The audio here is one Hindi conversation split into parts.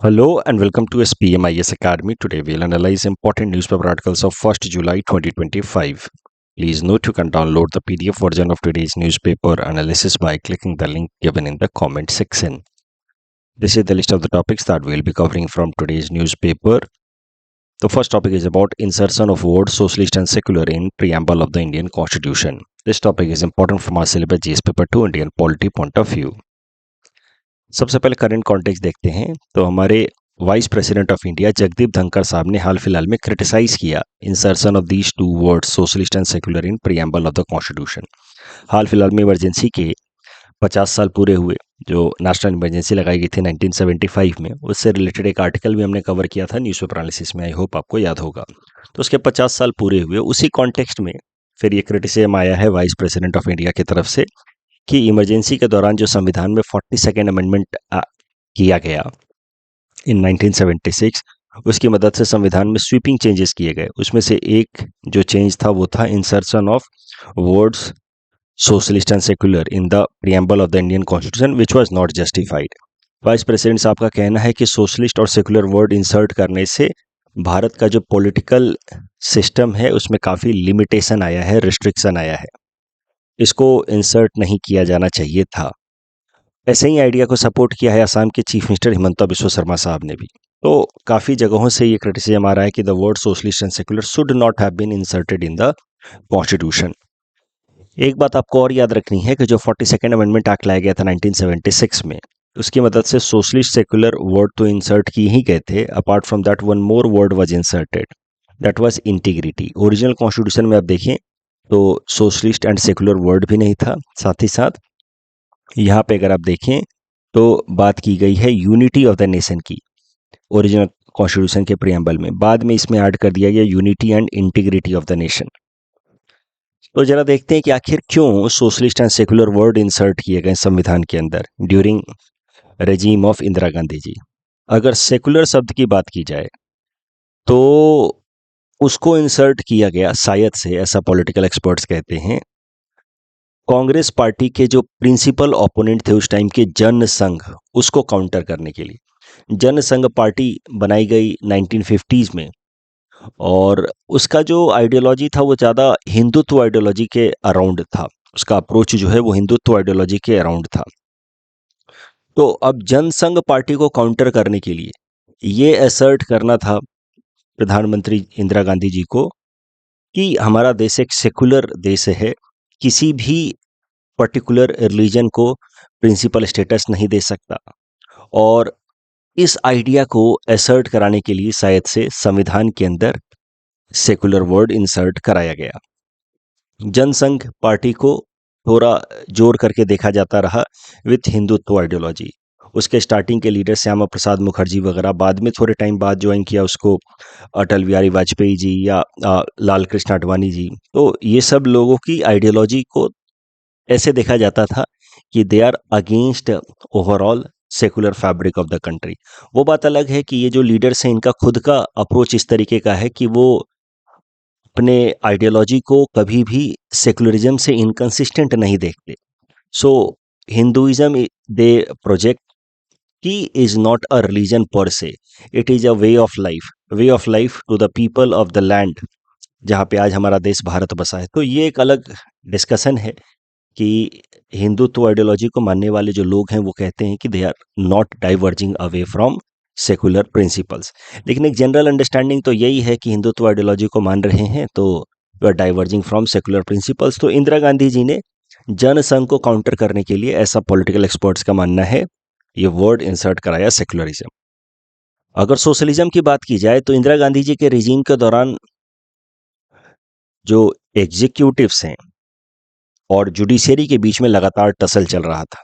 Hello and welcome to SPMIS Academy. Today we'll analyze important newspaper articles of 1st July 2025. Please note you can download the PDF version of today's newspaper analysis by clicking the link given in the comment section. This is the list of the topics that we'll be covering from today's newspaper. The first topic is about insertion of words socialist and secular in preamble of the Indian Constitution. This topic is important from our syllabus GS paper 2 Indian polity point of view. सबसे पहले करंट कॉन्टेक्स्ट देखते हैं तो हमारे vice president of India Jagdeep Dhankhar साहब ने हाल फिलहाल में क्रिटिसाइज किया insertion of these two words socialist and secular in preamble of the constitution. हाल फिलहाल में इमरजेंसी के 50 साल पूरे हुए जो नेशनल इमरजेंसी लगाई गई थी 1975 में, उससे रिलेटेड एक आर्टिकल भी हमने कवर किया था न्यूज़पेपर एनालिसिस में, आई होप आपको याद होगा। तो उसके 50 साल पूरे हुए, उसी कॉन्टेक्स्ट में फिर ये क्रिटिसिज्म आया है वाइस प्रेसिडेंट ऑफ इंडिया की तरफ से कि इमरजेंसी के दौरान जो संविधान में 42nd अमेंडमेंट किया गया इन 1976, उसकी मदद से संविधान में स्वीपिंग चेंजेस किए गए। उसमें से एक जो चेंज था वो था insertion of words socialist and secular in the preamble of the Indian constitution which was not justified. Vice president साहब का कहना है कि सोशलिस्ट और सेक्युलर वर्ड इंसर्ट करने से भारत का जो पॉलिटिकल सिस्टम है उसमें काफ़ी लिमिटेशन आया है, रिस्ट्रिक्शन आया है, इसको इंसर्ट नहीं किया जाना चाहिए था। ऐसे ही आइडिया को सपोर्ट किया है असम के चीफ मिनिस्टर हिमंता बिस्वा शर्मा साहब ने भी। तो काफ़ी जगहों से ये क्रिटिसिज्म आ रहा है कि the word socialist and secular should not have been inserted in the constitution. एक बात आपको और याद रखनी है कि जो 42nd अमेंडमेंट एक्ट लाया गया था 1976 में, उसकी मदद से सोशलिस्ट सेक्युलर वर्ड तो इंसर्ट किए ही गए थे। Apart from that one more word was inserted, that was integrity. Original constitution में आप देखें तो सोशलिस्ट एंड सेक्युलर वर्ड भी नहीं था। साथ ही साथ यहाँ पे अगर आप देखें तो बात की गई है यूनिटी ऑफ द नेशन की ओरिजिनल कॉन्स्टिट्यूशन के प्रीएम्बल में। बाद में इसमें ऐड कर दिया गया unity and integrity of the nation. तो जरा देखते हैं कि आखिर क्यों socialist and secular word insert किए गए संविधान के अंदर during regime of Indira Gandhi ji. अगर सेक्युलर शब्द की बात की जाए तो उसको इंसर्ट किया गया शायद से, ऐसा पॉलिटिकल एक्सपर्ट्स कहते हैं, कांग्रेस पार्टी के जो प्रिंसिपल ओपोनेंट थे उस टाइम के जनसंघ, उसको काउंटर करने के लिए। जनसंघ पार्टी बनाई गई 1950s में और उसका जो आइडियोलॉजी था वो ज़्यादा हिंदुत्व आइडियोलॉजी के अराउंड था। उसका अप्रोच जो है वो हिंदुत्व आइडियोलॉजी के अराउंड था। तो अब जनसंघ पार्टी को काउंटर करने के लिए ये असर्ट करना था प्रधानमंत्री इंदिरा गांधी जी को कि हमारा देश एक सेकुलर देश है, किसी भी पर्टिकुलर रिलीजन को प्रिंसिपल स्टेटस नहीं दे सकता। और इस आइडिया को असर्ट कराने के लिए शायद से संविधान के अंदर सेकुलर वर्ड इंसर्ट कराया गया। जनसंघ पार्टी को थोड़ा जोर करके देखा जाता रहा विथ हिंदुत्व आइडियोलॉजी। उसके स्टार्टिंग के लीडर श्यामा प्रसाद मुखर्जी वगैरह, बाद में थोड़े टाइम बाद ज्वाइन किया उसको अटल बिहारी वाजपेयी जी या लाल कृष्ण आडवाणी जी। तो ये सब लोगों की आइडियोलॉजी को ऐसे देखा जाता था कि they are against overall secular fabric of the country. वो बात अलग है कि ये जो लीडर्स हैं इनका खुद का अप्रोच इस तरीके का है कि वो अपने आइडियोलॉजी को कभी भी सेकुलरिज्म से इनकंसिस्टेंट नहीं देखते। सो हिंदुइज्म दे प्रोजेक्ट कि is not a religion per se, it is a way of life to the people of the land, जहाँ पे आज हमारा देश भारत बसा है। तो ये एक अलग डिस्कशन है कि हिंदुत्व आइडियोलॉजी को मानने वाले जो लोग हैं वो कहते हैं कि they are not diverging away from secular principles. लेकिन एक जनरल अंडरस्टैंडिंग तो यही है कि हिंदुत्व आइडियोलॉजी को मान रहे हैं तो you are diverging from secular principles. तो इंदिरा गांधी जी ने जनसंघ को काउंटर करने के लिए, ऐसा पॉलिटिकल एक्सपर्ट्स का मानना है, ये वर्ड इंसर्ट कराया सेकुलरिज्म। अगर सोशलिज्म की बात की जाए तो इंदिरा गांधी जी के रिजीम के दौरान जो एग्जीक्यूटिव्स हैं और जुडिशरी के बीच में लगातार टसल चल रहा था।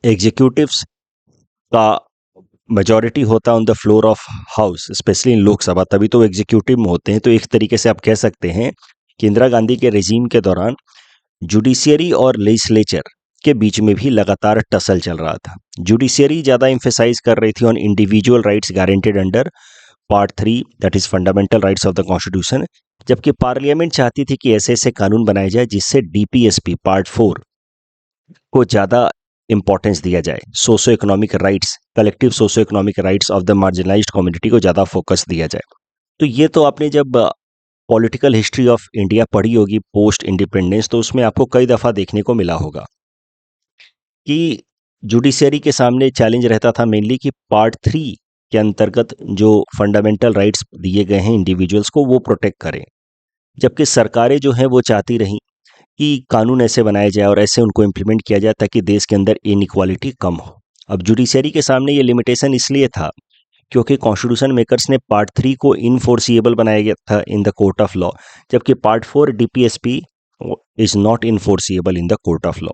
एग्जीक्यूटिव्स का मेजॉरिटी होता on the floor of house, specially in Lok Sabha, तभी तो एग्जीक्यूटिव में होते हैं। तो एक तरीके से आप कह सकते हैं कि इंदिरा गांधी के रेजीम के दौरान जुडिशियरी और लेजिस्लेचर के बीच में भी लगातार टसल चल रहा था। जुडिशियरी ज़्यादा एम्फेसाइज कर रही थी on individual rights guaranteed under part 3 that is fundamental rights of the constitution, जबकि पार्लियामेंट चाहती थी कि ऐसे ऐसे कानून बनाए जाए जिससे डीपीएसपी पार्ट 4 को ज़्यादा इंपॉर्टेंस दिया जाए, socio economic rights, collective socio economic rights of the marginalised community को ज़्यादा फोकस दिया जाए। तो ये तो आपने जब पॉलिटिकल हिस्ट्री ऑफ इंडिया पढ़ी होगी पोस्ट इंडिपेंडेंस, तो उसमें आपको कई दफ़ा देखने को मिला होगा कि जुडिशरी के सामने चैलेंज रहता था मेनली कि पार्ट 3 के अंतर्गत जो फंडामेंटल राइट्स दिए गए हैं इंडिविजुअल्स को वो प्रोटेक्ट करें, जबकि सरकारें जो हैं वो चाहती रहीं कि कानून ऐसे बनाए जाए और ऐसे उनको इम्प्लीमेंट किया जाए ताकि देश के अंदर इनइक्वालिटी कम हो। अब जुडिशरी के सामने ये लिमिटेशन इसलिए था क्योंकि कॉन्स्टिट्यूशन मेकर्स ने पार्ट 3 को इनफोर्सिएबल बनाया गया था in the court of law, जबकि part 4 DPSP is not enforceable in the court of law.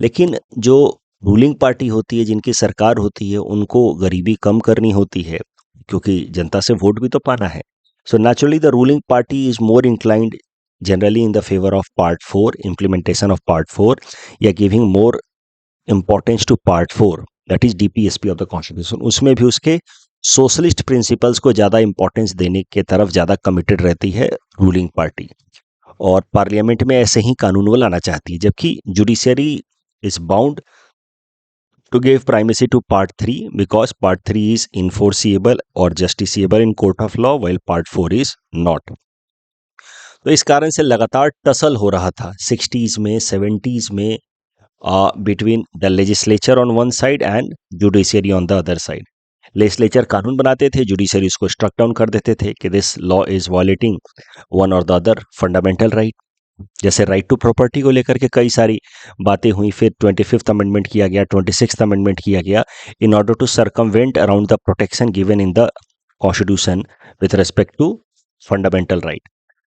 लेकिन जो रूलिंग पार्टी होती है, जिनकी सरकार होती है, उनको गरीबी कम करनी होती है क्योंकि जनता से वोट भी तो पाना है। So naturally the ruling party is more inclined generally in the favor of part 4, implementation of part 4, या giving more importance to part 4, that is DPSP of the constitution। उसमें भी उसके सोशलिस्ट प्रिंसिपल्स को ज़्यादा इंपॉर्टेंस देने के तरफ ज़्यादा कमिटेड रहती है रूलिंग पार्टी, और पार्लियामेंट में ऐसे ही कानून वो लाना चाहती है, जबकि judiciary is bound to give primacy to part 3 because part 3 is enforceable or justiciable in court of law while part 4 is not। तो इस कारण से लगातार टसल हो रहा था 60s में 70s में between the legislature on one side and judiciary on the other side. Legislature कानून बनाते थे, जुडिशियरी उसको स्ट्रक डाउन कर देते थे कि this law is violating one और द अदर फंडामेंटल राइट। जैसे राइट टू प्रॉपर्टी को लेकर के कई सारी बातें हुई, फिर 25th अमेंडमेंट किया गया, 26th अमेंडमेंट किया गया in order to circumvent around the protection given in the constitution with respect to fundamental right.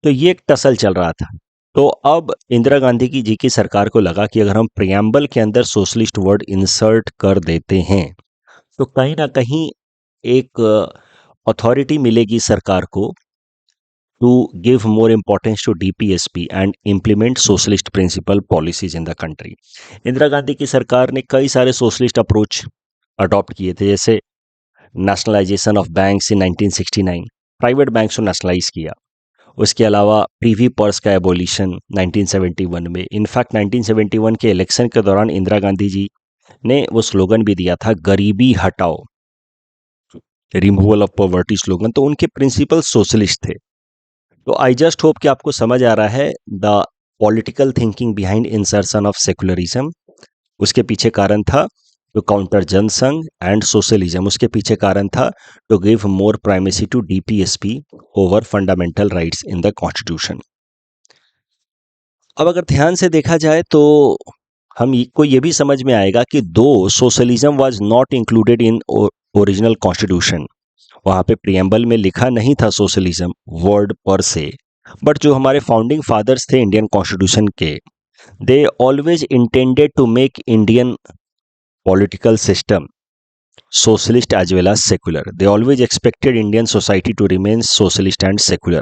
तो ये एक टसल चल रहा था। तो अब इंदिरा गांधी जी की सरकार को लगा कि अगर हम प्रियम्बल के अंदर सोशलिस्ट वर्ड इंसर्ट कर देते हैं तो कहीं ना कहीं एक अथॉरिटी मिलेगी सरकार को to give more importance to DPSP and implement socialist principle policies in the country. Indira Gandhi की सरकार ने कई सारे सोशलिस्ट अप्रोच अडॉप्ट किए थे, जैसे nationalisation of banks in 1969, private banks को नेशनलाइज किया। उसके अलावा प्रीवी पर्स का एबोलिशन 1971 में। इनफैक्ट 1971 के इलेक्शन के दौरान इंदिरा गांधी जी ने वो स्लोगन भी दिया था, गरीबी हटाओ, रिमूवल ऑफ पॉवर्टी स्लोगन। तो उनके प्रिंसिपल सोशलिस्ट थे। तो आई जस्ट होप कि आपको समझ आ रहा है the political thinking behind insertion of secularism. उसके पीछे कारण था to counter Jansangh and socialism. उसके पीछे कारण था to give more primacy to DPSP over fundamental rights in the constitution. अब अगर ध्यान से देखा जाए तो को ये भी समझ में आएगा कि दो socialism was not included in original constitution, वहाँ पे प्रियम्बल में लिखा नहीं था सोशलिज्म वर्ड पर से, बट जो हमारे फाउंडिंग फादर्स थे इंडियन कॉन्स्टिट्यूशन के, they always intended to make Indian political system socialist as well as secular. They always expected Indian society to remain socialist and secular.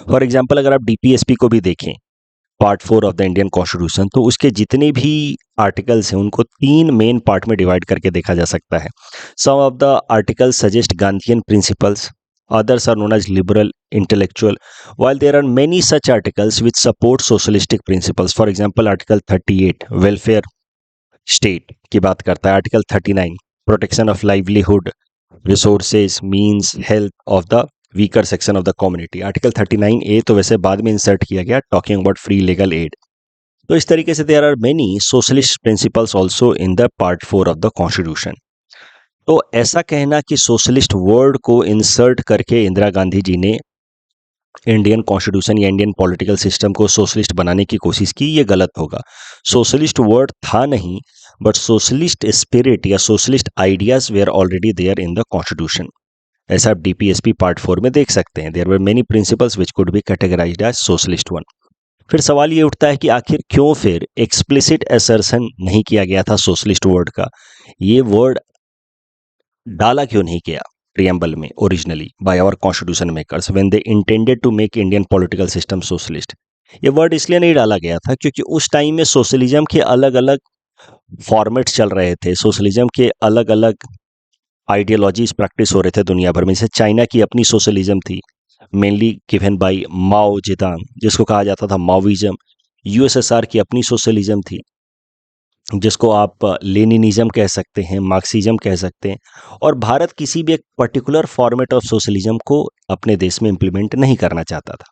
For example अगर आप डीपीएसपी को भी देखें, part 4 of the Indian constitution, तो उसके जितने भी आर्टिकल्स हैं उनको 3 मेन पार्ट में डिवाइड करके देखा जा सकता है। Some of the articles suggest Gandhian principles, others are known as liberal intellectual, while there are many such articles which support socialistic principles. For example, article 38 welfare state की बात करता है, article 39 protection of livelihood resources means health of the weaker section of the community. Article 39A तो वैसे बाद में इंसर्ट किया गया, talking about free legal aid. तो इस तरीके से there are many socialist principles also in the part 4 of the constitution. तो ऐसा कहना कि सोशलिस्ट वर्ड को इंसर्ट करके इंदिरा गांधी जी ने इंडियन कॉन्स्टिट्यूशन या इंडियन पॉलिटिकल सिस्टम को सोशलिस्ट बनाने की कोशिश की, ये गलत होगा। सोशलिस्ट वर्ड था नहीं, बट सोशलिस्ट स्पिरिट या socialist ideas were already there in the constitution. ऐसा आप डीपीएसपी पार्ट 4 में देख सकते हैं। There were many principles which could be categorised as socialist one. फिर सवाल ये उठता है कि आखिर क्यों फिर एक्सप्लिसिट असर्शन नहीं किया गया था सोशलिस्ट वर्ड का, ये वर्ड डाला क्यों नहीं गया प्रियम्बल में originally by our constitution makers when they intended to make Indian political system socialist. ये वर्ड इसलिए नहीं डाला गया था क्योंकि उस टाइम में सोशलिज्म के अलग अलग फॉर्मेट्स चल रहे थे, सोशलिज्म के अलग अलग आइडियोलॉजीज प्रैक्टिस हो रहे थे दुनिया भर में। जैसे चाइना की अपनी सोशलिज्म थी, मेनली गिवन बाय माओ जेदांग, जिसको कहा जाता था माओइज्म। यूएसएसआर की अपनी सोशलिज्म थी, जिसको आप लेनिनिज्म कह सकते हैं, मार्क्सिज्म कह सकते हैं, और भारत किसी भी एक पर्टिकुलर फॉर्मेट ऑफ सोशलिज्म को अपने देश में इम्प्लीमेंट नहीं करना चाहता था.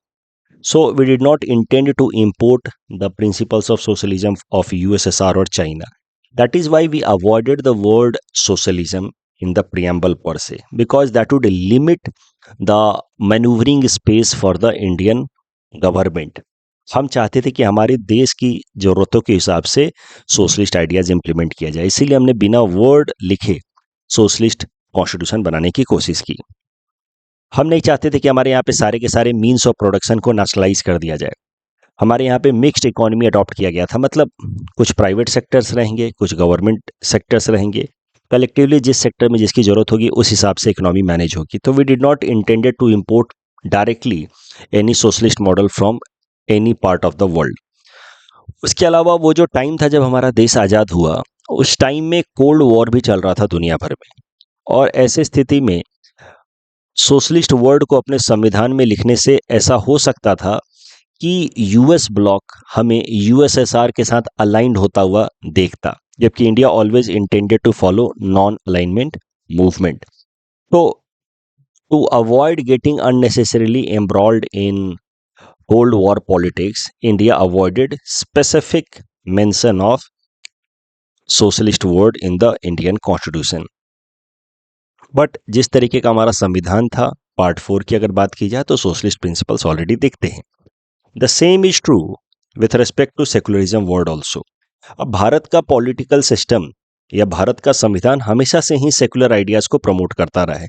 So we did not intend to import the principles of socialism of USSR or China. That is why we avoided the word socialism in the preamble per se, because that would limit the maneuvering space for the Indian government. हम चाहते थे कि हमारे देश की ज़रूरतों के हिसाब से सोशलिस्ट आइडियाज़ इम्प्लीमेंट किया जाए, इसीलिए हमने बिना वर्ड लिखे सोशलिस्ट कॉन्स्टिट्यूशन बनाने की कोशिश की. हम नहीं चाहते थे कि हमारे यहाँ पे सारे के सारे मीन्स ऑफ प्रोडक्शन को नेशनलाइज कर दिया जाए. हमारे यहाँ पे मिक्स्ड इकोनॉमी अडॉप्ट किया गया था, मतलब कुछ प्राइवेट सेक्टर्स रहेंगे, कुछ गवर्नमेंट सेक्टर्स रहेंगे. कलेक्टिवली जिस सेक्टर में जिसकी ज़रूरत होगी उस हिसाब से इकोनॉमी मैनेज होगी. तो we did not intended to import directly any socialist model from any part of the world. उसके अलावा वो जो टाइम था जब हमारा देश आज़ाद हुआ, उस टाइम में कोल्ड वॉर भी चल रहा था दुनिया भर में, और ऐसे स्थिति में सोशलिस्ट वर्ड को अपने संविधान में लिखने से ऐसा हो सकता था कि यूएस ब्लॉक हमें यूएसएसआर के साथ अलाइंड होता हुआ देखता, जबकि India always intended to follow non alignment movement. तो to avoid getting unnecessarily embroiled in cold war politics, India avoided specific mention of socialist word in the Indian constitution. But जिस तरीके का हमारा संविधान था, पार्ट 4 की अगर बात की जाए तो सोशलिस्ट प्रिंसिपल्स ऑलरेडी दिखते हैं. The same is true with respect to secularism word also. अब भारत का पॉलिटिकल सिस्टम या भारत का संविधान हमेशा से ही सेकुलर आइडियाज को प्रमोट करता रहा है.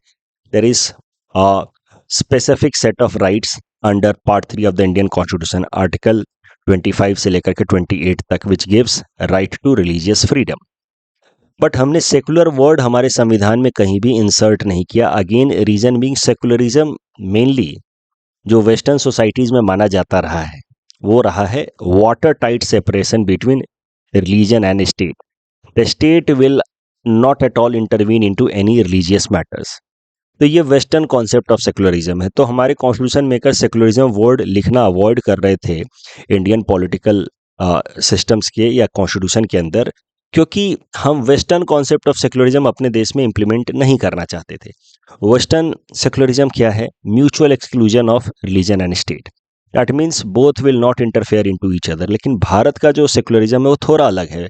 There is a specific set of rights under part 3 of the Indian constitution, article 25 से लेकर के 28 तक, which gives right to religious freedom. But हमने सेकुलर वर्ड हमारे संविधान में कहीं भी इंसर्ट नहीं किया. Again reason being secularism mainly जो वेस्टर्न सोसाइटीज में माना जाता रहा है वो रहा है water tight separation between religion and state. The state will not at all intervene into any religious matters. तो ये वेस्टर्न कॉन्सेप्ट ऑफ सेकुलरिज्म है. तो हमारे कॉन्स्टिट्यूशन मेकर सेकुलरिज्म वर्ड लिखना अवॉइड कर रहे थे इंडियन पॉलिटिकल सिस्टम्स के या कॉन्स्टिट्यूशन के अंदर, क्योंकि हम वेस्टर्न कॉन्सेप्ट ऑफ सेकुलरिज्म अपने देश में इंप्लीमेंट नहीं करना चाहते थे. वेस्टर्न सेकुलरिज्म क्या है? Mutual exclusion of religion and state. That means both will not interfere into each other. लेकिन भारत का जो सेकुलरिज्म है वो थोड़ा अलग है.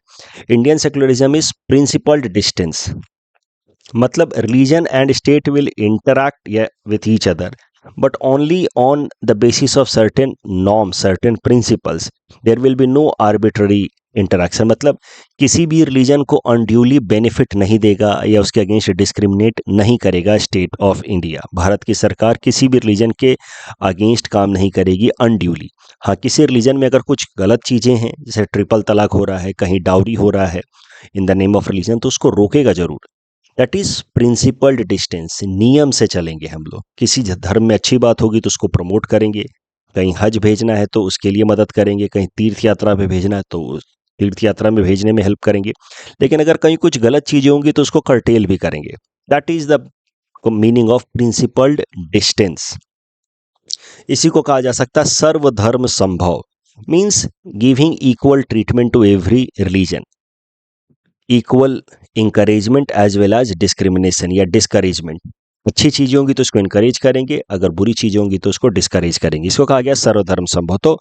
Indian secularism is principled distance, मतलब religion and state will interact with each other, but only on the basis of certain norms, certain principles. There will be no arbitrary interaction. मतलब किसी भी रिलीजन को अनड्यूली बेनिफिट नहीं देगा या उसके अगेंस्ट डिस्क्रिमिनेट नहीं करेगा स्टेट ऑफ इंडिया. भारत की सरकार किसी भी रिलीजन के अगेंस्ट काम नहीं करेगी अनड्यूली. हाँ, किसी रिलीजन में अगर कुछ गलत चीज़ें हैं, जैसे ट्रिपल तलाक हो रहा है, कहीं डाउरी हो रहा है इन द नेम ऑफ रिलीजन, तो उसको रोकेगा जरूर. That is principled distance. नियम से चलेंगे हम लोग. किसी धर्म में अच्छी बात होगी तो उसको प्रमोट करेंगे, कहीं हज भेजना है तो उसके लिए मदद करेंगे, कहीं तीर्थ यात्रा में भेजना है तो तीर्थ यात्रा में भेजने में हेल्प करेंगे. लेकिन अगर कहीं कुछ गलत चीजें होंगी तो उसको कर्टेल भी करेंगे. That is the meaning of principled distance. इसी को कहा जा सकता है Sarvadharma Sambhav, means giving equal treatment to every religion, equal encouragement as well as discrimination या डिस्करेजमेंट. अच्छी चीज़ें होंगी तो उसको इंकरेज करेंगे, अगर बुरी चीज़ें होंगी तो उसको डिस्करेज करेंगे. इसको कहा गया सर्वधर्म संभव. तो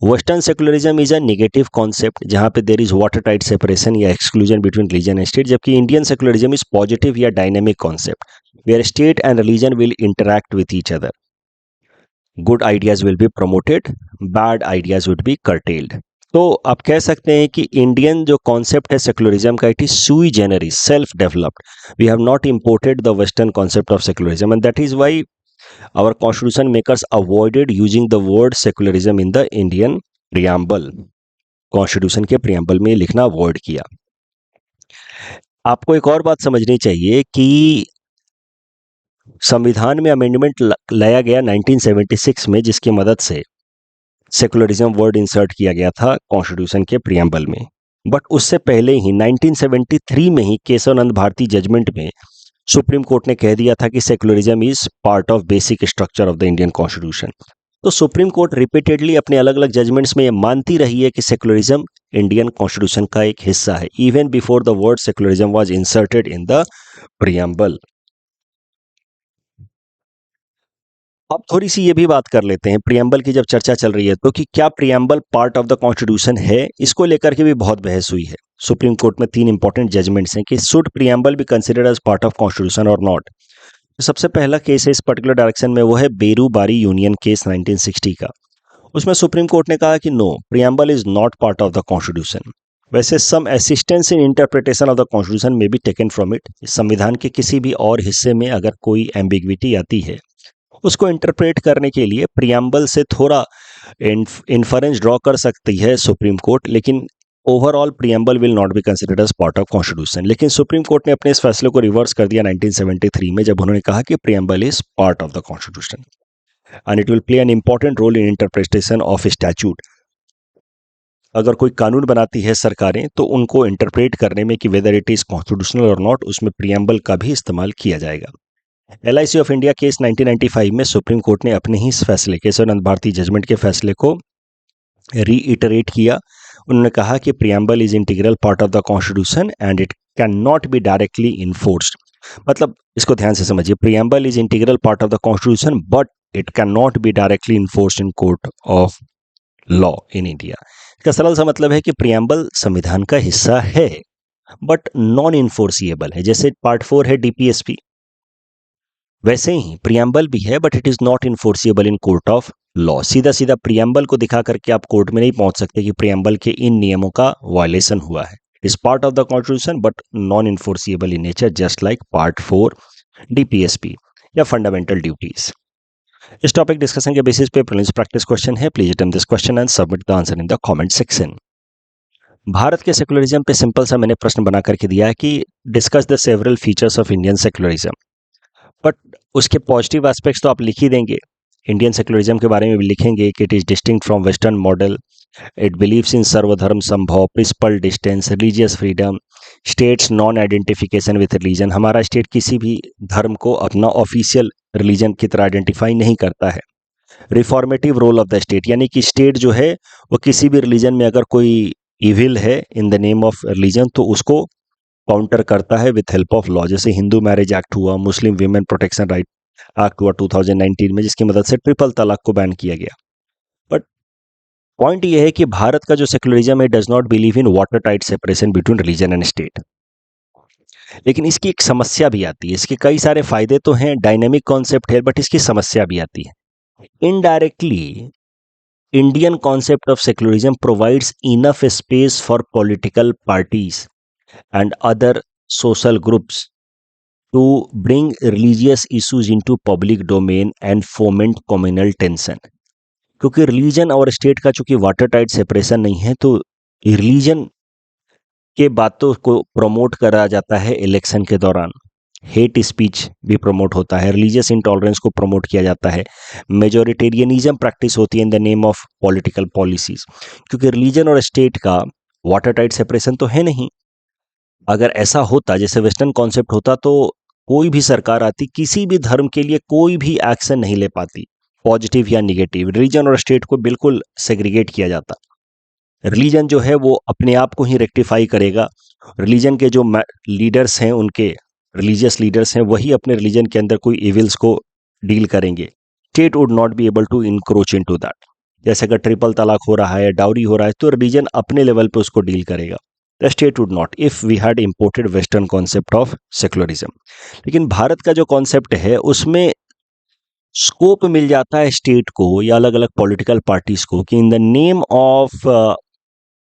western secularism is a negative concept जहाँ पे there is water tight separation या exclusion between religion and state, जबकि इंडियन सेकुलरिज्म इज पॉजिटिव या dynamic concept where state and religion will interact with each other. Good ideas will be promoted, bad ideas will be curtailed. तो आप कह सकते हैं कि इंडियन जो कॉन्सेप्ट है सेकुलरिज्म का, it is sui generis, self developed. We have not imported the western concept of secularism and that is why our constitution makers avoided using the word secularism in the Indian preamble. Constitution के प्रियम्बल में लिखना अवॉइड किया. आपको एक और बात समझनी चाहिए कि संविधान में अमेंडमेंट लाया गया 1976 में, जिसकी मदद से सेकुलरिज्म वर्ड इंसर्ट किया गया था कॉन्स्टिट्यूशन के प्रियम्बल में. बट उससे पहले ही 1973 में ही केशवनंद भारती जजमेंट में सुप्रीम कोर्ट ने कह दिया था कि secularism is part of basic structure of the Indian constitution. तो सुप्रीम कोर्ट रिपीटेडली अपने अलग अलग जजमेंट्स में ये मानती रही है कि सेकुलरिज्म इंडियन कॉन्स्टिट्यूशन का एक हिस्सा है, even before the word secularism was inserted in the preamble. अब थोड़ी सी ये भी बात कर लेते हैं, प्रियम्बल की जब चर्चा चल रही है तो कि क्या preamble part of the constitution है, इसको लेकर के भी बहुत बहस हुई है। सुप्रीम कोर्ट में 3 इंपॉर्टेंट जजमेंट्स हैं कि should preamble be considered as part of constitution और नॉट। तो सबसे पहला केस है इस पर्टिकुलर डायरेक्शन में, वो है बेरू बारी यूनियन केस 1960 का। उसमें सुप्रीम कोर्ट ने कहा कि no, preamble is not part of the constitution. वैसे some assistance in interpretation of the constitution में बी टेकन फ्रॉम इट। संविधान के किसी भी और हिस्से में अगर कोई एम्बिग्विटी आती है, उसको इंटरप्रेट करने के लिए प्रियम्बल से थोड़ा इन्फरेंस ड्रॉ कर सकती है सुप्रीम कोर्ट, लेकिन overall preamble will not be considered as part of constitution. लेकिन सुप्रीम कोर्ट ने अपने इस फैसले को रिवर्स कर दिया 1973 में, जब उन्होंने कहा कि preamble is part of the constitution and it will play an important role in interpretation of statute. अगर कोई कानून बनाती है सरकारें, तो उनको इंटरप्रेट करने में कि वेदर इट इज कॉन्स्टिट्यूशनल और नॉट, उसमें प्रियम्बल का भी इस्तेमाल किया जाएगा। LIC ऑफ इंडिया केस 1995 में सुप्रीम कोर्ट ने अपने ही इस फैसले, केशवानंद भारती जजमेंट के फैसले को रीइटरेट किया। उन्होंने कहा कि preamble is integral part of the constitution and it can not be directly enforced. मतलब इसको ध्यान से समझिए, preamble is integral part of the constitution but it can not be directly enforced in court of law in India. इसका सरल सा मतलब है कि प्रियम्बल संविधान का हिस्सा है बट नॉन इन्फोर्सिएबल है। जैसे पार्ट 4 है DPSP, वैसे ही प्रियम्बल भी है but it is not enforceable in court of law. सीधा सीधा प्रियम्बल को दिखा करके आप कोर्ट में नहीं पहुंच सकते कि प्रियम्बल के इन नियमों का वायलेशन हुआ है। It is part of the constitution but non enforceable in nature, just like part 4 DPSP या फंडामेंटल ड्यूटीज। इस टॉपिक डिस्कशन के बेसिस पे प्रीलिम्स प्रैक्टिस क्वेश्चन है। Please attempt this question and submit the answer in the comment section. Bharat के सेकुलरिज्म पे सिंपल सा मैंने प्रश्न बना करके दिया है कि discuss the several features of Indian secularism, but उसके पॉजिटिव एस्पेक्ट्स तो आप लिख ही देंगे। इंडियन सेकुलरिज्म के बारे में भी लिखेंगे कि it is distinct from western model, it believes in Sarvadharma Sambhav, principle distance, religious freedom, state's non identification with religion. हमारा स्टेट किसी भी धर्म को अपना ऑफिशियल रिलीजन की तरह आइडेंटिफाई नहीं करता है। Reformative role of the state, यानी कि स्टेट जो है वो किसी भी रिलीजन में अगर कोई इविल है इन द नेम ऑफ रिलीजन तो उसको काउंटर करता है विथ हेल्प ऑफ लॉ। जैसे हिंदू मैरिज एक्ट हुआ, मुस्लिम वीमेन प्रोटेक्शन राइट एक्ट हुआ 2019 में, जिसकी मदद से ट्रिपल तलाक को बैन किया गया। बट पॉइंट ये है कि भारत का जो सेकुलरिज्म है does not believe in water tight separation between religion and state. लेकिन इसकी एक समस्या भी आती है। इसके कई सारे फायदे तो हैं, डायनेमिक कॉन्सेप्ट है, बट इसकी समस्या भी आती है। Indirectly Indian concept of secularism provides enough space for political parties and other social groups to bring religious issues into public domain and foment communal tension। क्योंकि रिलीजन और स्टेट का चूंकि वाटर टाइट सेपरेशन नहीं है, तो रिलीजन के बातों को प्रमोट करा जाता है इलेक्शन के दौरान। हेट स्पीच भी प्रमोट होता है, रिलीजियस इंटॉलरेंस को प्रमोट किया जाता है, मेजोरिटेरियनिज्म प्रैक्टिस होती है इन the name of political policies. क्योंकि रिलीजन और स्टेट का वाटर टाइट सेपरेशन तो है नहीं। अगर ऐसा होता, जैसे वेस्टर्न कॉन्सेप्ट होता, तो कोई भी सरकार आती, किसी भी धर्म के लिए कोई भी एक्शन नहीं ले पाती, पॉजिटिव या निगेटिव। रिलीजन और स्टेट को बिल्कुल सेग्रीगेट किया जाता। रिलीजन जो है वो अपने आप को ही रेक्टिफाई करेगा। रिलीजन के जो लीडर्स हैं, उनके रिलीजियस लीडर्स हैं, वही अपने रिलीजन के अंदर कोई इविल्स को डील करेंगे। State would not be able to encroach into that. जैसे अगर ट्रिपल तलाक हो रहा है, डाउरी हो रहा है, तो रिलीजन अपने लेवल पे उसको डील करेगा। The state would not if we had imported western concept of secularism। लेकिन भारत का जो कॉन्सेप्ट है उसमें स्कोप मिल जाता है स्टेट को या अलग अलग पॉलिटिकल पार्टीज को कि in the name of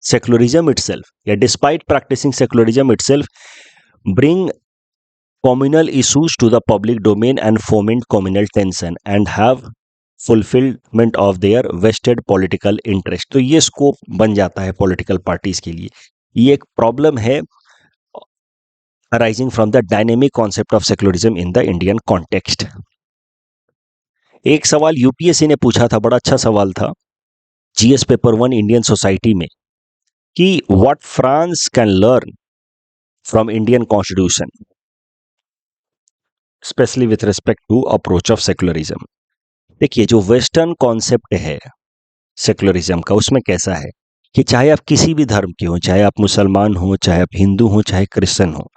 secularism itself या despite practising secularism itself bring communal issues to the public domain and foment communal tension and have fulfillment of their vested political interest। तो ये स्कोप बन जाता है पॉलिटिकल पार्टीज के लिए। ये एक प्रॉब्लम है arising from the dynamic concept of secularism in the Indian context. एक सवाल यूपीएससी ने पूछा था, बड़ा अच्छा सवाल था, जीएस पेपर 1 इंडियन सोसाइटी में, कि what France can learn from Indian constitution specially with respect to approach of secularism. देखिए, जो वेस्टर्न कॉन्सेप्ट है सेक्युलरिज्म का, उसमें कैसा है कि चाहे आप किसी भी धर्म के हो, चाहे आप मुसलमान हो, चाहे आप हिंदू हो, चाहे क्रिश्चियन हो,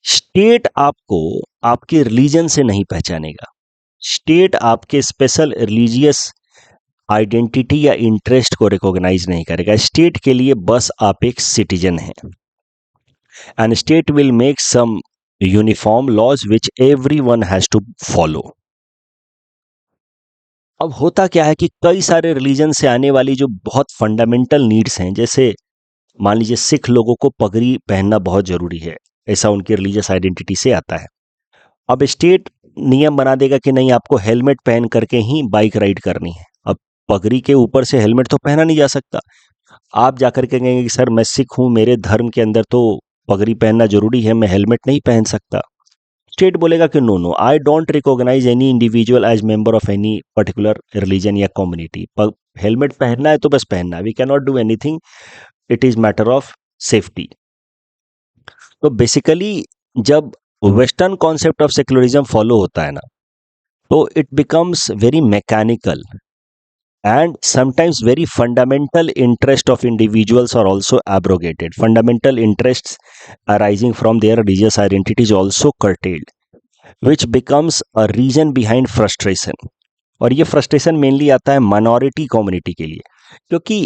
स्टेट आपको आपके रिलीजन से नहीं पहचानेगा। स्टेट आपके स्पेशल रिलीजियस आइडेंटिटी या इंटरेस्ट को रिकॉग्नाइज नहीं करेगा। स्टेट के लिए बस आप एक सिटीजन हैं, and state will make some uniform laws which everyone has to follow. अब होता क्या है कि कई सारे रिलीजन से आने वाली जो बहुत फंडामेंटल नीड्स हैं, जैसे मान लीजिए सिख लोगों को पगड़ी पहनना बहुत जरूरी है, ऐसा उनकी रिलीजियस आइडेंटिटी से आता है। अब स्टेट नियम बना देगा कि नहीं, आपको हेलमेट पहन करके ही बाइक राइड करनी है। अब पगड़ी के ऊपर से हेलमेट तो पहना नहीं जा सकता। आप जाकर के कहेंगे कि सर मैं सिख हूं, मेरे धर्म के अंदर तो पगड़ी पहनना जरूरी है, मैं हेलमेट नहीं पहन सकता। स्टेट बोलेगा कि no no, I don't recognise any individual as member of any particular religion या कम्युनिटी। हेलमेट पहनना है तो बस पहनना है, we can not do anything, it is matter of safety. तो बेसिकली जब western concept of secularism follow होता है ना, तो it becomes very mechanical and sometimes very fundamental interest of individuals are also abrogated. Fundamental interests arising from their religious identity is also curtailed, which becomes a reason behind frustration. और ये फ्रस्ट्रेशन मेनली आता है माइनॉरिटी कम्युनिटी के लिए, क्योंकि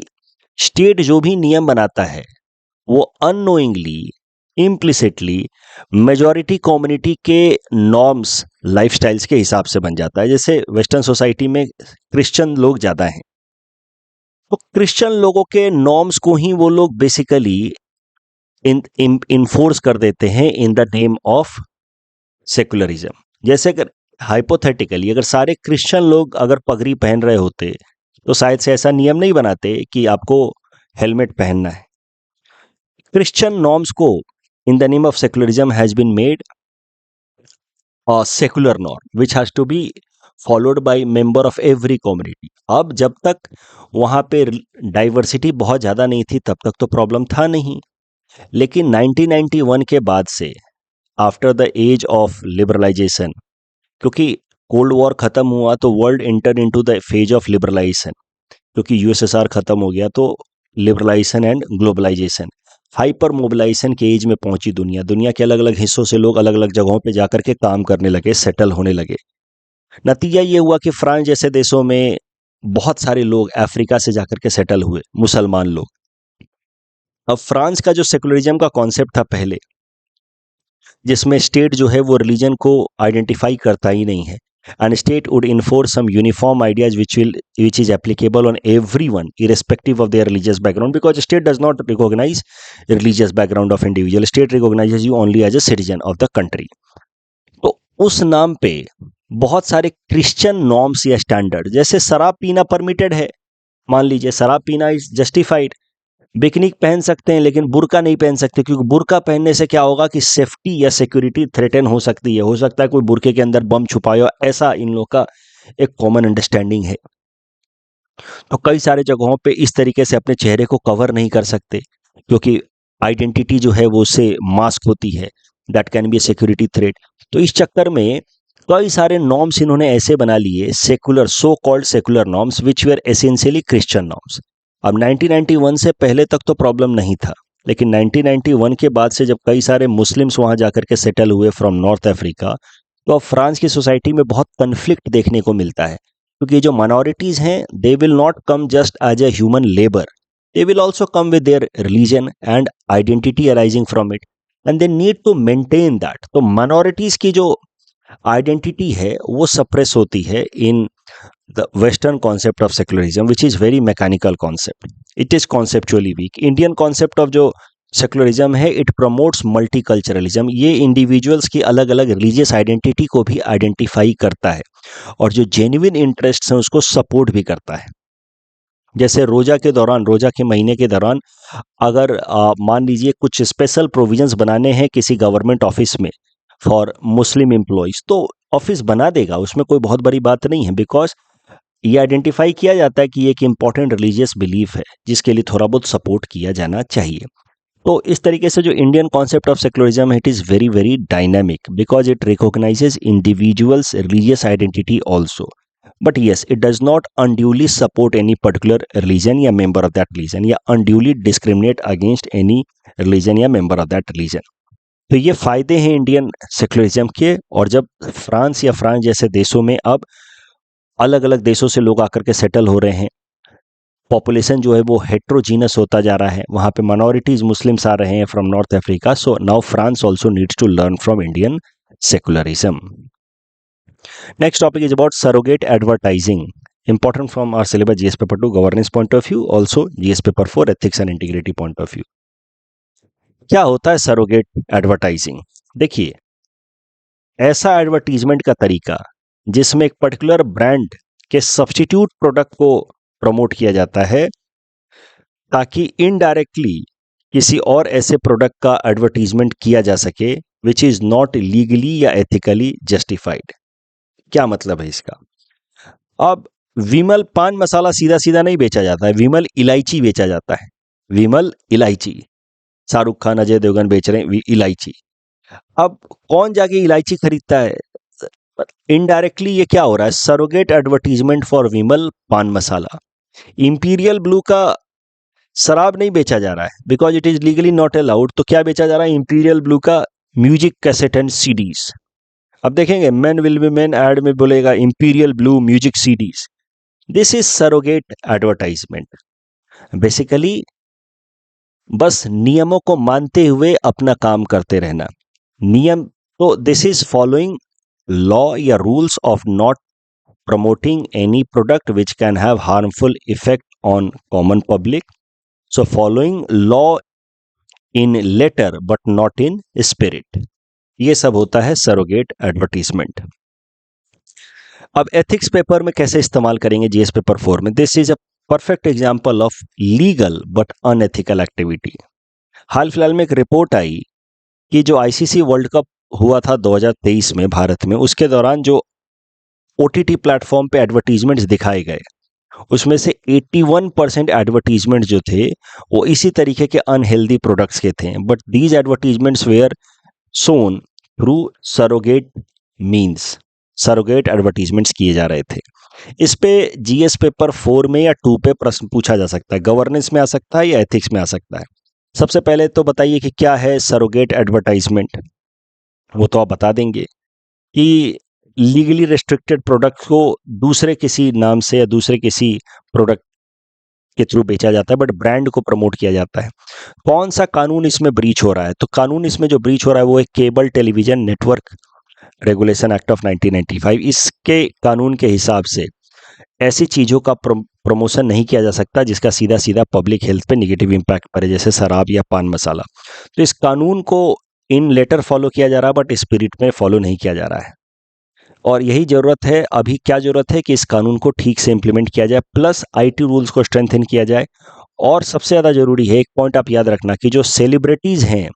स्टेट जो भी नियम बनाता है वो अननोइंगली, इम्प्लिसिटली मेजॉरिटी कम्युनिटी के नॉर्म्स, लाइफस्टाइल्स के हिसाब से बन जाता है। जैसे वेस्टर्न सोसाइटी में क्रिश्चियन लोग ज़्यादा हैं, तो क्रिश्चियन लोगों के नॉर्म्स को ही वो लोग बेसिकली इन्फोर्स कर देते हैं इन द नेम ऑफ सेकुलरिज्म। जैसे अगर हाइपोथेटिकली अगर सारे क्रिश्चियन लोग अगर पगड़ी पहन रहे होते, तो शायद से ऐसा नियम नहीं बनाते कि आपको हेलमेट पहनना है। क्रिश्चियन नॉर्म्स को in the name of secularism has been made a secular norm which has to be followed by member of every community. अब जब तक वहां पे डाइवर्सिटी बहुत ज़्यादा नहीं थी, तब तक तो प्रॉब्लम था नहीं। लेकिन 1991 के बाद से, after the age of liberalisation, क्योंकि कोल्ड वॉर खत्म हुआ तो world enter into the phase of liberalisation, क्योंकि यूएसएसआर खत्म हो गया तो liberalisation and globalisation, hyper mobilisation के एज में पहुंची दुनिया। दुनिया के अलग अलग हिस्सों से लोग अलग अलग जगहों पे जाकर के काम करने लगे, सेटल होने लगे। नतीजा ये हुआ कि फ्रांस जैसे देशों में बहुत सारे लोग अफ्रीका से जाकर के सेटल हुए, मुसलमान लोग। अब फ्रांस का जो सेकुलरिज्म का कॉन्सेप्ट था पहले, जिसमें स्टेट जो है वो रिलीजन को आइडेंटिफाई करता ही नहीं है, and state would enforce some uniform ideas which is applicable on everyone irrespective of their religious background, because state does not recognize religious background of individual. State recognizes you only as a citizen of the country. तो उस नाम पे बहुत सारे क्रिश्चियन नॉर्म्स या स्टैंडर्ड, जैसे शराब पीना परमिटेड है, मान लीजिए शराब पीना इज जस्टिफाइड, बिकनी पहन सकते हैं लेकिन बुर्का नहीं पहन सकते, क्योंकि बुर्का पहनने से क्या होगा कि सेफ्टी या सिक्योरिटी थ्रेटन हो सकती है, हो सकता है कोई बुर्के के अंदर बम छुपाया, ऐसा इन लोगों का एक कॉमन अंडरस्टैंडिंग है। तो कई सारे जगहों पे इस तरीके से अपने चेहरे को कवर नहीं कर सकते, क्योंकि आइडेंटिटी जो है वो उससे मास्क होती है, that can be A security threat. तो इस चक्कर में कई सारे नॉर्म्स इन्होंने ऐसे बना लिए, secular, so called secular norms, which where essentially Christian norms. अब 1991 से पहले तक तो प्रॉब्लम नहीं था, लेकिन 1991 के बाद से जब कई सारे मुस्लिम्स वहां जाकर के सेटल हुए फ्रॉम नॉर्थ अफ्रीका, तो अब फ्रांस की सोसाइटी में बहुत कन्फ्लिक्ट देखने को मिलता है, क्योंकि जो माइनॉरिटीज हैं they will not come just as a human labour, they will also come with their religion and identity arising from it, and they need to maintain that. तो माइनॉरिटीज की जो आइडेंटिटी है वो सप्रेस होती है इन the western concept of secularism, which is very mechanical concept. It is conceptually weak. Indian concept of जो secularism है, it promotes multiculturalism. ये individuals की अलग अलग religious identity को भी identify करता है, और जो genuine interests हैं उसको support भी करता है। जैसे रोजा के दौरान, रोजा के महीने के दौरान अगर मान लीजिए कुछ स्पेशल प्रोविजंस बनाने हैं किसी गवर्नमेंट ऑफिस में फॉर मुस्लिम एम्प्लॉयज, तो ऑफिस बना देगा, उसमें कोई बहुत बड़ी बात नहीं है, बिकॉज ये आइडेंटिफाई किया जाता है कि ये एक इंपॉर्टेंट रिलीजियस बिलीफ है जिसके लिए थोड़ा बहुत सपोर्ट किया जाना चाहिए। तो इस तरीके से जो इंडियन कॉन्सेप्ट ऑफ सेकुलरिज्म है, it is very very dynamic, because it recognises individuals religious identity also, but yes it does not unduly support any particular religion या मेंबर ऑफ दैट रिलीजन या unduly discriminate against any religion या मेंबर ऑफ दैट रिलीजन। तो ये फायदे हैं इंडियन सेक्युलरिज्म के। और जब फ्रांस या फ्रांस जैसे देशों में अब अलग अलग देशों से लोग आकर के सेटल हो रहे हैं, पॉपुलेशन जो है वो हेट्रोजीनस होता जा रहा है, वहाँ पे माइनॉरिटीज मुस्लिम्स आ रहे हैं from North Africa, so now France also needs to learn from Indian secularism. Next topic is about surrogate advertising, important from our syllabus GS paper 2 governance point of view, also GS paper 4 ethics and integrity point of view. क्या होता है सरोगेट एडवर्टाइजिंग? देखिए, ऐसा एडवर्टीजमेंट का तरीका जिसमें एक पर्टिकुलर ब्रांड के सब्स्टिट्यूट प्रोडक्ट को प्रमोट किया जाता है ताकि इनडायरेक्टली किसी और ऐसे प्रोडक्ट का एडवर्टीजमेंट किया जा सके विच इज नॉट लीगली या एथिकली जस्टिफाइड। क्या मतलब है इसका? अब विमल पान मसाला सीधा सीधा नहीं बेचा जाता है, विमल इलायची बेचा जाता है। विमल इलायची, शाहरुख खान अजय देवगन बेच रहे हैं इलायची। अब कौन जाके इलायची खरीदता है? इनडायरेक्टली ये क्या हो रहा है? सरोगेट एडवर्टीजमेंट फॉर विमल पान मसाला। इंपीरियल ब्लू का शराब नहीं बेचा जा रहा है because it is legally not allowed, तो क्या बेचा जा रहा है? इंपीरियल ब्लू का म्यूजिक कैसेट एंड सीडीज। अब देखेंगे man will be man ad में बोलेगा Imperial Blue music CDs. This is surrogate advertisement. Basically बस नियमों को मानते हुए अपना काम करते रहना। नियम तो दिस इज फॉलोइंग लॉ या rules of not promoting any product which can have harmful effect on common public. So following law in letter but not in spirit. ये सब होता है सरोगेट एडवर्टीजमेंट। अब एथिक्स पेपर में कैसे इस्तेमाल करेंगे जीएस पेपर 4 में? This is a perfect example of legal but unethical activity. हाल फिलहाल में एक रिपोर्ट आई कि जो आईसीसी वर्ल्ड कप हुआ था 2023 में भारत में, उसके दौरान जो ओटीटी प्लेटफॉर्म पे एडवर्टीजमेंट्स दिखाए गए, उसमें से 81% एडवर्टीजमेंट जो थे वो इसी तरीके के अनहेल्दी प्रोडक्ट्स के थे। But these advertisements were shown through surrogate means, surrogate advertisements किए जा रहे थे। इस पे जीएस पेपर 4 में या 2 पे प्रश्न पूछा जा सकता है, गवर्नेंस में आ सकता है या एथिक्स में आ सकता है। सबसे पहले तो बताइए कि क्या है सरोगेट एडवर्टाइजमेंट? वो तो आप बता देंगे कि लीगली रेस्ट्रिक्टेड प्रोडक्ट को दूसरे किसी नाम से या दूसरे किसी प्रोडक्ट के थ्रू बेचा जाता है बट ब्रांड को प्रमोट किया जाता है। कौन सा कानून इसमें ब्रीच हो रहा है? तो कानून इसमें जो ब्रीच हो रहा है वो एक cable television network regulation act of 1995। इसके कानून के हिसाब से ऐसी चीज़ों का प्रमोशन नहीं किया जा सकता जिसका सीधा सीधा पब्लिक हेल्थ पे निगेटिव इम्पैक्ट पड़े, जैसे शराब या पान मसाला। तो इस कानून को इन लेटर फॉलो किया जा रहा है बट स्पिरिट में फॉलो नहीं किया जा रहा है। और यही ज़रूरत है, अभी क्या ज़रूरत है कि इस कानून को ठीक से इम्प्लीमेंट किया जाए, प्लस आईटी रूल्स को स्ट्रेंथन किया जाए। और सबसे ज़्यादा ज़रूरी है, एक पॉइंट आप याद रखना कि जो सेलिब्रिटीज़ हैं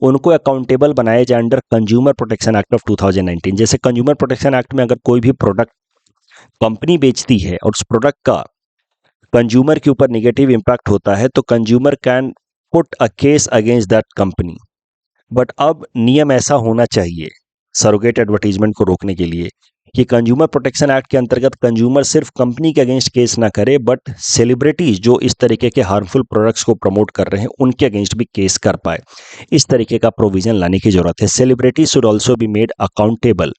उनको अकाउंटेबल बनाया जाए under consumer protection act of 2019। जैसे कंज्यूमर प्रोटेक्शन एक्ट में अगर कोई भी प्रोडक्ट कंपनी बेचती है और उस प्रोडक्ट का कंज्यूमर के ऊपर नेगेटिव इम्पैक्ट होता है तो consumer can put a case against that company. But अब नियम ऐसा होना चाहिए सरोगेट एडवर्टीजमेंट को रोकने के लिए कि कंज्यूमर प्रोटेक्शन एक्ट के अंतर्गत कंज्यूमर सिर्फ कंपनी के अगेंस्ट केस ना करे बट सेलिब्रिटीज जो इस तरीके के हार्मफुल प्रोडक्ट्स को प्रमोट कर रहे हैं उनके अगेंस्ट भी केस कर पाए। इस तरीके का प्रोविजन लाने की जरूरत है। Celebrities should also be made accountable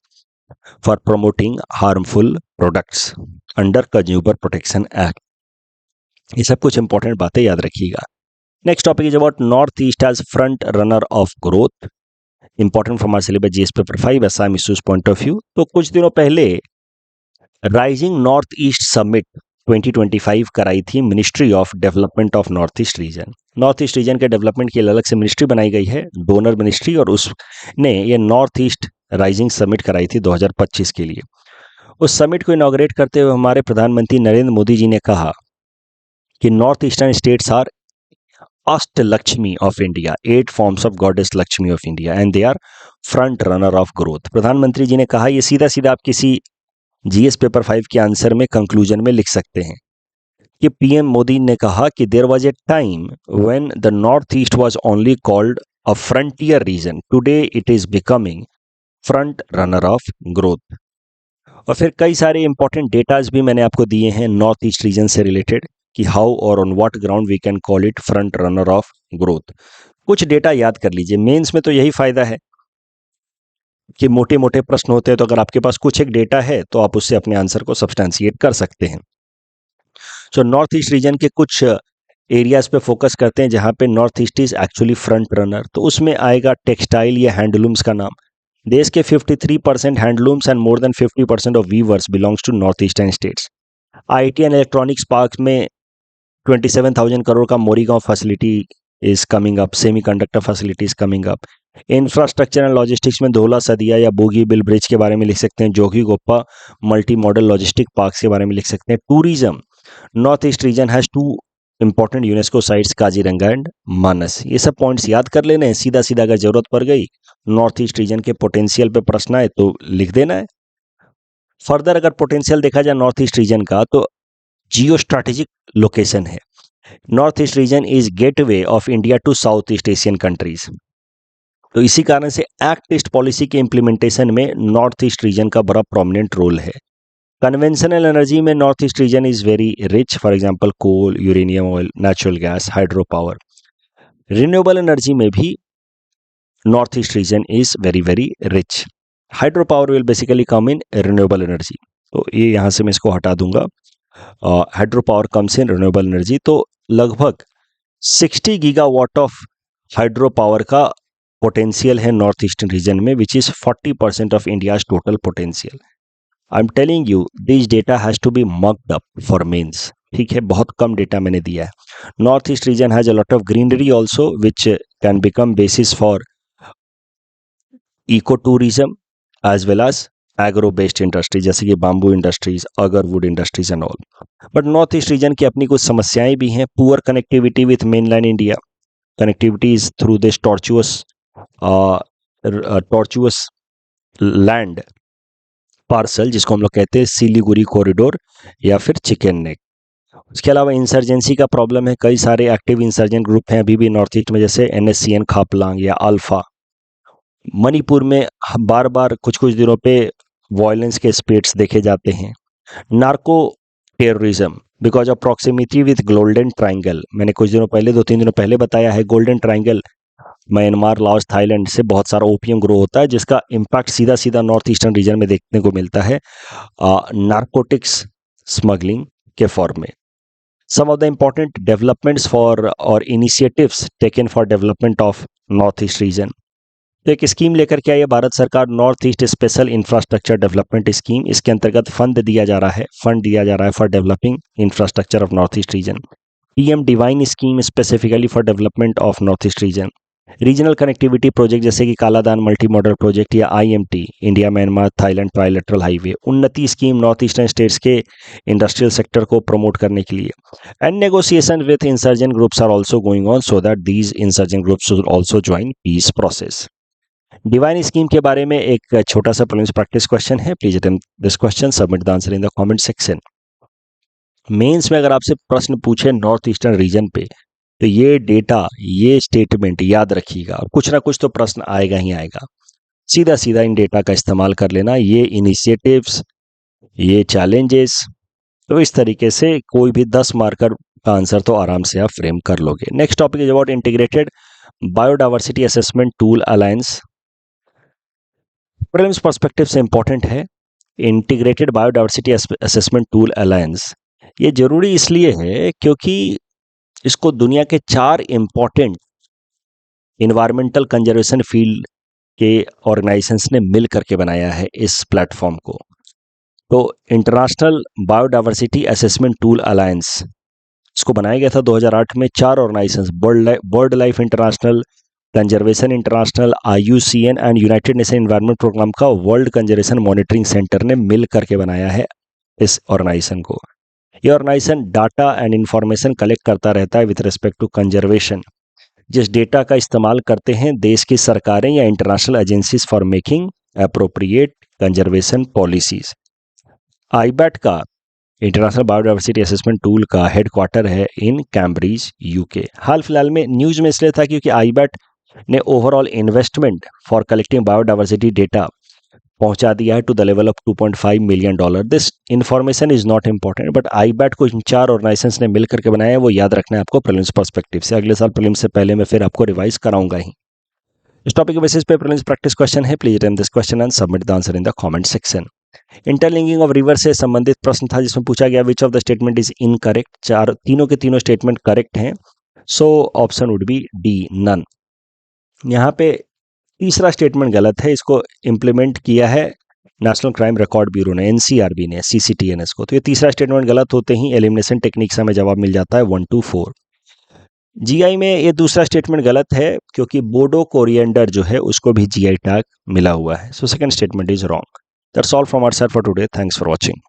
for promoting harmful products under consumer protection act. ये सब कुछ इंपॉर्टेंट बातें याद रखिएगा। Next topic is about North East as front runner of growth, important from our syllabus GS paper 5 Assam issues point of view. तो कुछ दिनों पहले राइजिंग नॉर्थ ईस्ट समिट 2025 कराई थी ministry of development of north east region. North east region के डेवलपमेंट के लिए अलग से मिनिस्ट्री बनाई गई है, डोनर मिनिस्ट्री, और उसने ये नॉर्थ ईस्ट राइजिंग समिट कराई थी 2025 के लिए। उस समिट को इनॉग्रेट करते हुए हमारे प्रधानमंत्री नरेंद्र मोदी जी ने कहा कि North Eastern states are Ashtalakshmi of India, 8 forms of goddess Lakshmi of India and they are front runner of growth. प्रधानमंत्री जी ने कहा, ये सीधा सीधा आप किसी जीएस पेपर 5 के आंसर में कंक्लूजन में लिख सकते हैं कि पीएम मोदी ने कहा कि there was a time when the North East was only called a frontier region, today it is becoming front runner of growth. और फिर कई सारे इंपॉर्टेंट डेटाज भी मैंने आपको दिए हैं नॉर्थ ईस्ट रीजन से रिलेटेड कि हाउ और on what ground we can call it front runner of growth. कुछ डेटा याद कर लीजिए, मेंस में तो यही फायदा है कि मोटे मोटे प्रश्न होते हैं, तो अगर आपके पास कुछ एक डेटा है तो आप उससे अपने आंसर को सब्सटैंशिएट कर सकते हैं। सो नॉर्थ ईस्ट रीजन के कुछ एरियाज पे फोकस करते हैं जहां पे north east is actually front runner. तो उसमें आएगा टेक्सटाइल या हैंडलूम्स का नाम। देश के 53% handlooms and more than 50% of weavers belongs to North Eastern states. IT and electronics park में 27,000 करोड़ का Morigaon facility is coming up, semiconductor facility is coming up. Infrastructure and logistics में धोला सदिया या बोगीबिल ब्रिज के बारे में लिख सकते हैं, Jogighopa multi modal logistic parks के बारे में लिख सकते हैं। Tourism, north east region has two important UNESCO sites, Kaziranga and Manas. ये सब पॉइंट्स याद कर लेने हैं, सीधा सीधा अगर जरूरत पड़ गई नॉर्थ ईस्ट रीजन के पोटेंशियल पे प्रश्न आए तो लिख देना है। फर्दर अगर पोटेंशियल देखा जाए नॉर्थ ईस्ट रीजन का तो जियो स्ट्रैटेजिक लोकेशन है। North east region is gateway of India to South East Asian countries. तो इसी कारण से एक्ट ईस्ट पॉलिसी के इंप्लीमेंटेशन में नॉर्थ ईस्ट रीजन का बड़ा प्रोमिनेंट रोल है। कन्वेंशनल एनर्जी में North east region is very rich, for example coal, uranium oil, natural gas, hydro power. Renewable energy में भी North east region is very very rich. Hydro power will basically come in renewable energy, तो ये यहाँ से मैं इसको हटा दूंगा। Hydro power comes in renewable energy. तो लगभग 60 गीगावाट ऑफ हाइड्रो पावर का पोटेंशियल है नॉर्थ ईस्टर्न रीजन में, which is 40% of India's total potential. I am telling you this data has to be mugged up for mains. ठीक है, बहुत कम डेटा मैंने दिया है। North east region has a lot of greenery also which can become basis for ecotourism as well as agro based industry, जैसे कि bamboo industries, agarwood industries and all. But North east region की अपनी कुछ समस्याएं भी हैं। Poor connectivity with mainland India, connectivity is through this tortuous land parcel, जिसको हम लोग कहते हैं सिलीगुड़ी कॉरिडोर या फिर चिकन नेक। उसके अलावा इंसर्जेंसी का प्रॉब्लम है, कई सारे एक्टिव इंसर्जेंट ग्रुप हैं अभी भी नॉर्थ ईस्ट में, जैसे NSCN खापलांग या अल्फा। मणिपुर में बार बार कुछ कुछ दिनों पे वायलेंस के स्पेट्स देखे जाते हैं। Narco terrorism because of proximity with golden triangle, मैंने कुछ दिनों पहले 2-3 दिनों पहले बताया है, golden triangle Myanmar, Laos, Thailand से बहुत सारा ओपियम ग्रो होता है, जिसका इम्पैक्ट सीधा सीधा नॉर्थ ईस्टर्न रीजन में देखने को मिलता है नार्कोटिक्स स्मगलिंग के फॉर्म में। Some of the important developments for और initiatives taken for development of north east region. तो एक स्कीम लेकर के आई है भारत सरकार, north east special infrastructure development scheme. इसके अंतर्गत फंड दिया जा रहा है for developing infrastructure of north east region. PM DevINE scheme specifically for development of north east region. Regional connectivity project जैसे कि कालादान मल्टी मॉडल प्रोजेक्ट या IMT, India Myanmar Thailand trilateral highway. Unnati scheme North Eastern states के इंडस्ट्रियल सेक्टर को प्रमोट करने के लिए। And negotiation with insurgent groups are also going on so that these insurgent groups should also join peace process. Divine scheme के बारे में एक छोटा सा प्रीलिम्स प्रैक्टिस क्वेश्चन है, please attempt this question, submit the answer in the comment section. Mains में अगर आपसे प्रश्न पूछे नॉर्थ ईस्टर्न रीजन पे तो ये डेटा, ये स्टेटमेंट याद रखिएगा, कुछ ना कुछ तो प्रश्न आएगा ही आएगा। सीधा सीधा इन डेटा का इस्तेमाल कर लेना, ये इनिशिएटिव्स, ये चैलेंजेस, तो इस तरीके से कोई भी 10 मार्कर का आंसर तो आराम से आप फ्रेम कर लोगे। Next topic is about integrated biodiversity Assessment tool alliance. Prelims perspective से इंपॉर्टेंट है integrated biodiversity Assessment tool alliance. ये जरूरी इसलिए है क्योंकि इसको दुनिया के 4 इंपॉर्टेंट इन्वायरमेंटल कंजर्वेशन फील्ड के ऑर्गेनाइजेशंस ने मिल करके बनाया है इस प्लेटफॉर्म को। तो international Biodiversity Assessment tool alliance, इसको बनाया गया था 2008 में। 4 organisations, world life international, conservation international, IUCN and United nation environment programme का वर्ल्ड कंजर्वेशन मॉनिटरिंग सेंटर ने मिल करके बनाया है इस ऑर्गेनाइजेशन को। ये organisation data and information collect करता रहता है विथ रिस्पेक्ट टू कंजर्वेशन, जिस डेटा का इस्तेमाल करते हैं देश की सरकारें या international agencies for making appropriate conservation policies. IBAT का, इंटरनेशनल बायोडाइवर्सिटी असेसमेंट टूल का हेडक्वार्टर है इन कैम्ब्रिज, UK। हाल फिलहाल में न्यूज में इसलिए था क्योंकि IBAT ने overall investment for collecting biodiversity data पहुंचा दिया है to the level of $2.5 million. This information is not important, but IBAT को इन 4 ऑर्गेनाइजेशंस ने मिल करके बनाया है, वो याद रखना है आपको प्रीलिम्स पर्सपेक्टिव से। अगले साल प्रीलिम्स से पहले मैं फिर आपको रिवाइज कराऊंगा ही। इस टॉपिक के बेसिस पे प्रीलिम्स प्रैक्टिस क्वेश्चन है। Please attempt this question and submit the answer in the comment section. Interlinking of river से संबंधित प्रश्न था, जिसमें पूछा गया which of the statement is incorrect. तीनों के तीनों स्टेटमेंट करेक्ट हैं, so option would be D, none. यहाँ पे तीसरा स्टेटमेंट गलत है, इसको इम्प्लीमेंट किया है नेशनल क्राइम रिकॉर्ड ब्यूरो ने, एनसीआरबी ने, सीसीटीएनएस को। तो ये तीसरा स्टेटमेंट गलत होते ही एलिमिनेशन टेक्निक से हमें जवाब मिल जाता है 1 to 4। जीआई में ये दूसरा स्टेटमेंट गलत है, क्योंकि बोडो कोरिएंडर जो है उसको भी जीआई टैग मिला हुआ है। So second statement is wrong. That's all from our side for today. Thanks for watching.